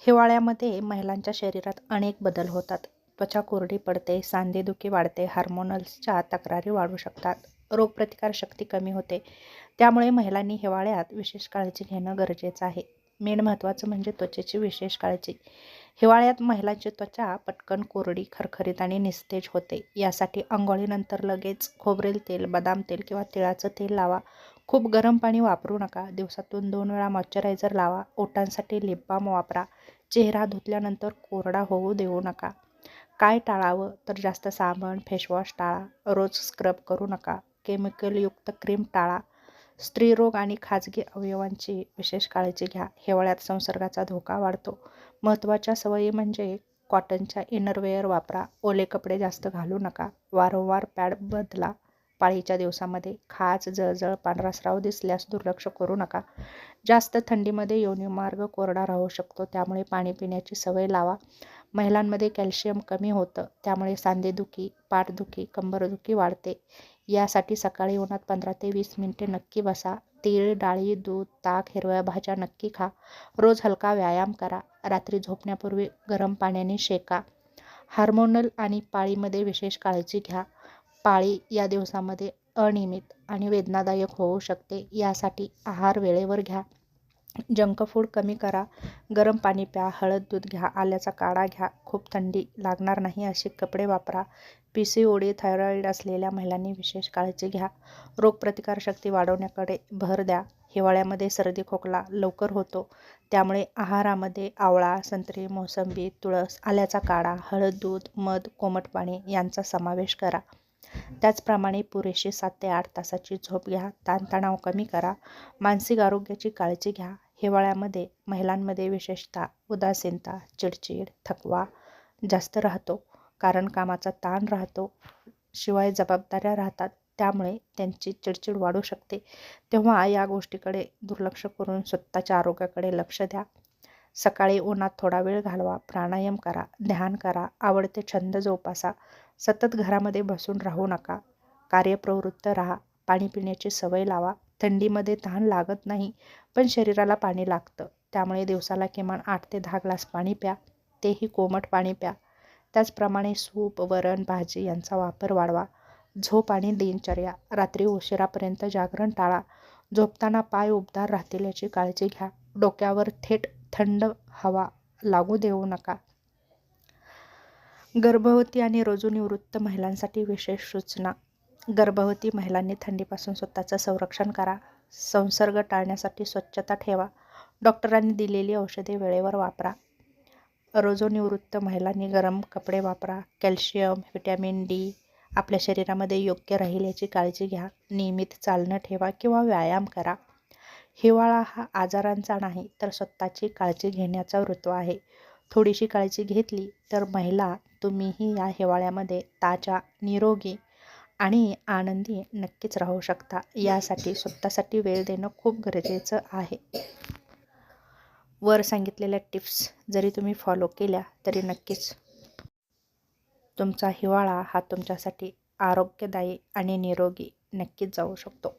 हिवाळ्यामध्ये महिलांच्या शरीरात अनेक बदल होतात. त्वचा कोरडी पडते, सांधेदुखी वाढते, हार्मोनल्सच्या तक्रारी वाढू शकतात, रोगप्रतिकारशक्ती कमी होते. त्यामुळे महिलांनी हिवाळ्यात विशेष काळजी घेणं गरजेचं आहे. मेन महत्त्वाचं म्हणजे त्वचेची विशेष काळजी. हिवाळ्यात महिलांची त्वचा पटकन कोरडी, खरखरीत आणि निस्तेज होते. यासाठी अंघोळीनंतर लगेच खोबरेल तेल, बदाम तेल किंवा तिळाचं तेल लावा. खूप गरम पाणी वापरू नका. दिवसातून 2 वेळा मॉइश्चरायझर लावा. ओठांसाठी लिप बाम वापरा. चेहरा धुतल्यानंतर कोरडा होऊ देऊ नका. काय टाळावं तर जास्त साबण, फेसवॉश टाळा. रोज स्क्रब करू नका. केमिकलयुक्त क्रीम टाळा. स्त्रीरोग आणि खाजगी अवयवांची विशेष काळजी घ्या. हिवाळ्यात संसर्गाचा धोका वाढतो. महत्त्वाच्या सवयी म्हणजे कॉटनच्या इनरवेअर वापरा. ओले कपडे जास्त घालू नका. वारंवार पॅड बदला. पाळीच्या दिवसामध्ये खाज, जळजळ, पांढरा स्राव दिसल्यास दुर्लक्ष करू नका. जास्त थंडीमध्ये योनिमार्ग कोरडा राहू शकतो, त्यामुळे पाणी पिण्याची सवय लावा. महिलांमध्ये कॅल्शियम कमी होतं, त्यामुळे सांधेदुखी, पाठदुखी, कंबरदुखी वाढते. यासाठी सकाळी उन्हात 15 ते 20 मिनिटे नक्की बसा. तीळ, डाळी, दूध, ताक, हिरव्या भाज्या नक्की खा. रोज हलका व्यायाम करा. रात्री झोपण्यापूर्वी गरम पाण्याने शेका. हार्मोनल आणि पाळीमध्ये विशेष काळजी घ्या. पाळी या दिवसामध्ये अनियमित आणि वेदनादायक होऊ शकते. यासाठी आहार वेळेवर घ्या. जंक फूड कमी करा. गरम पाणी प्या. हळद दूध घ्या. आल्याचा काढा घ्या. खूप थंडी लागणार नाही असे कपडे वापरा. PCOD, थायरॉईड असलेल्या महिलांनी विशेष काळजी घ्या. रोगप्रतिकारशक्ती वाढवण्याकडे भर द्या. हिवाळ्यामध्ये सर्दी खोकला लवकर होतो, त्यामुळे आहारामध्ये आवळा, संत्री, मोसंबी, तुळस, आल्याचा काढा, हळद दूध, मध, कोमट पाणी यांचा समावेश करा. त्याचप्रमाणे पुरेशी 7 ते 8 तासाची झोप घ्या. ताणतणाव कमी करा. मानसिक आरोग्याची काळजी घ्या. हिवाळ्यामध्ये महिलांमध्ये विशेषतः उदासीनता, चिडचिड, थकवा जास्त राहतो, कारण कामाचा ताण राहतो. शिवाय जबाबदाऱ्या राहतात, त्यामुळे त्यांची चिडचिड वाढू शकते. तेव्हा या गोष्टीकडे दुर्लक्ष करून स्वतःच्या आरोग्याकडे लक्ष द्या. सकाळी उन्हात थोडा वेळ घालवा. प्राणायाम करा. ध्यान करा. आवडते छंद जोपासा. सतत घरामध्ये बसून राहू नका. कार्यप्रवृत्त राहा. पाणी पिण्याची सवय लावा. थंडीमध्ये तहान लागत नाही, पण शरीराला पाणी लागतं. त्यामुळे दिवसाला किमान 8 ते 10 ग्लास पाणी प्या. तेही कोमट पाणी प्या. त्याचप्रमाणे सूप, वरण, भाजी यांचा वापर वाढवा. झोप आणि दिनचर्या. रात्री उशिरापर्यंत जागरण टाळा. झोपताना पाय उबदार राहतील याची काळजी घ्या. डोक्यावर थेट थंड हवा लागू देऊ नका. गर्भवती आणि ऋतुनिवृत्त महिलांसाठी विशेष सूचना. गर्भवती महिलांनी थंडीपासून स्वतःचं संरक्षण करा. संसर्ग टाळण्यासाठी स्वच्छता ठेवा. डॉक्टरांनी दिलेली औषधे वेळेवर वापरा. ऋतुनिवृत्त महिलांनी गरम कपडे वापरा. कॅल्शियम, व्हिटॅमिन D आपल्या शरीरामध्ये योग्य राहील याची काळजी घ्या. नियमित चालणं ठेवा किंवा व्यायाम करा. हिवाळा हा आजारांचा नाही, तर स्वतःची काळजी घेण्याचा ऋतू आहे. थोडीशी काळजी घेतली तर महिला तुम्हीही या हिवाळ्यामध्ये ताज्या, निरोगी आणि आनंदी नक्कीच राहू शकता. यासाठी स्वतःसाठी वेळ देणं खूप गरजेचं आहे. वर सांगितलेल्या टिप्स जरी तुम्ही फॉलो केल्या तरी नक्कीच तुमचा हिवाळा हा तुमच्यासाठी आरोग्यदायी आणि निरोगी नक्कीच जाऊ शकतो.